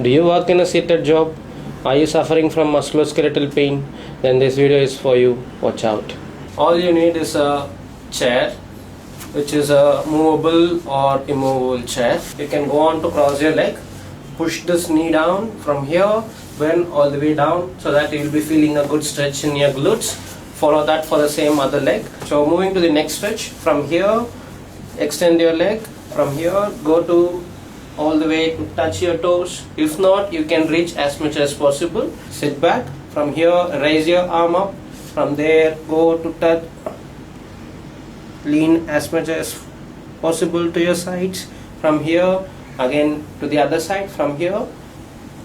Do you work in a seated job? Are you suffering from musculoskeletal pain? Then this video is for you. Watch out. All you need is a chair, which is a movable or immovable chair. You can go on to cross your leg, push this knee down from here, bend all the way down so that you will be feeling a good stretch in your glutes. Follow that for the same other leg. So moving to the next stretch, from here extend your leg, from here go to all the way to touch your toes. If not, you can reach as much as possible. Sit back, from here raise your arm up, from there go to touch, lean as much as possible to your sides, from here again to the other side, from here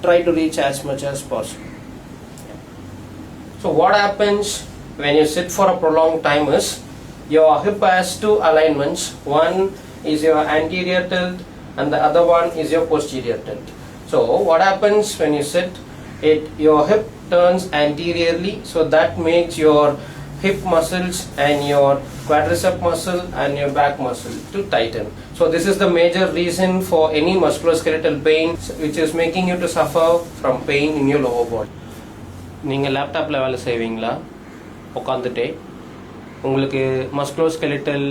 try to reach as much as possible. So what happens when you sit for a prolonged time is your hip has two alignments. One is your anterior tilt and the other one is your posterior tilt. So what happens when you sit, your hip turns anteriorly, so that makes your hip muscles and your quadricep muscle and your back muscle to tighten. So this is the major reason for any musculoskeletal pain, which is making you to suffer from pain in your lower body. நீங்கள் லேப்டாப்பில் வேலை செய்வீங்களா உட்காந்துட்டே? உங்களுக்கு musculoskeletal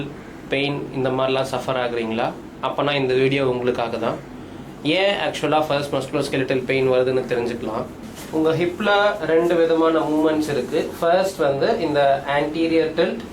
pain இந்த மாதிரிலாம் suffer ஆகுறீங்களா? அப்போனா இந்த வீடியோ உங்களுக்காக தான். ஏன் ஆக்சுவலாக ஃபர்ஸ்ட் மஸ்குலோஸ்கெலிட்டல் பெயின் வருதுன்னு தெரிஞ்சுக்கலாம். உங்கள் ஹிப்பில் ரெண்டு விதமான மூமெண்ட்ஸ் இருக்குது. ஃபர்ஸ்ட் வந்து இந்த ஆன்டீரியர் டில்ட்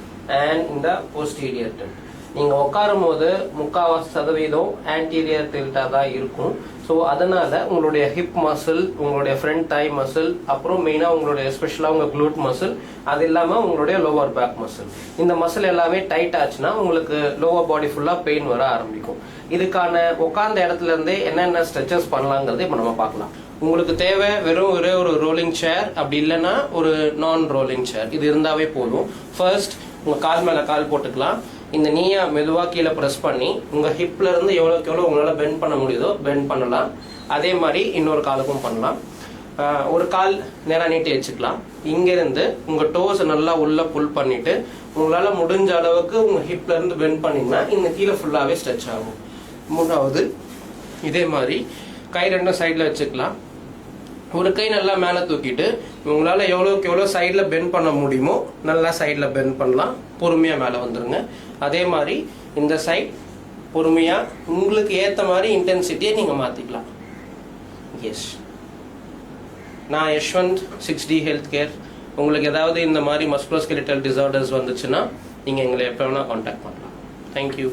அண்ட் இந்த போஸ்டீரியர் டில்ட். நீங்கள் உட்காரும் போது 3/4% ஆன்டீரியர் டில்ட்டாக தான் இருக்கும். ஸோ அதனால் உங்களுடைய ஹிப் மசில், உங்களுடைய ஃப்ரண்ட் தை மசில், அப்புறம் மெயினாக உங்களுடைய எஸ்பெஷலாக உங்கள் க்ளூட் மசில், அது இல்லாமல் உங்களுடைய லோவர் பேக் மசில், இந்த மசில் எல்லாமே டைட் ஆச்சுன்னா உங்களுக்கு லோவர் பாடி ஃபுல்லாக பெயின் வர ஆரம்பிக்கும். இதுக்கான உட்கார்ந்த இடத்துல இருந்தே என்னென்ன ஸ்ட்ரெச்சஸ் பண்ணலாங்கிறத இப்போ நம்ம பார்க்கலாம். உங்களுக்கு தேவை வெறும் ஒரே ஒரு ரோலிங் சேர், அப்படி இல்லைன்னா ஒரு நான் ரோலிங் சேர், இது இருந்தாவே போதும். ஃபர்ஸ்ட் உங்கள் கால் மேலே கால் போட்டுக்கலாம். இந்த நீயை மெதுவாக கீழே ப்ரெஸ் பண்ணி உங்கள் ஹிப்பில் இருந்து எவ்வளோக்கு எவ்வளோ உங்களால் பெண்ட் பண்ண முடியுதோ பெண்ட் பண்ணலாம். அதே மாதிரி இன்னொரு காலுக்கும் பண்ணலாம். ஒரு கால் நேராக நீட்டி வச்சுக்கலாம். இங்கேருந்து உங்கள் டோஸை நல்லா உள்ளே புல் பண்ணிவிட்டு உங்களால் முடிஞ்ச அளவுக்கு உங்கள் ஹிப்பில் இருந்து பெண்ட் பண்ணிங்கன்னா இந்த கீழே ஃபுல்லாகவே ஸ்ட்ரெச் ஆகும். மூணாவது இதே மாதிரி கை ரெண்டும் சைடில் வச்சுக்கலாம். ஒரு கை நல்லா மேலே தூக்கிட்டு உங்களால் எவ்வளோக்கு எவ்வளோ சைடில் பெண்ட் பண்ண முடியுமோ நல்லா சைடில் பெண்ட் பண்ணலாம். பொறுமையாக மேலே வந்துடுங்க. அதே மாதிரி இந்த சைட் பொறுமையாக உங்களுக்கு ஏற்ற மாதிரி இன்டென்சிட்டியை நீங்கள் மாற்றிக்கலாம். எஸ், நான் யஷ்வந்த் 6D ஹெல்த் கேர். உங்களுக்கு ஏதாவது இந்த மாதிரி மஸ்குலோஸ்கெலிட்டல் டிசார்டர்ஸ் வந்துச்சுன்னா நீங்கள் எங்களை எப்போ வேணால் காண்டாக்ட் பண்ணலாம். தேங்க்யூ.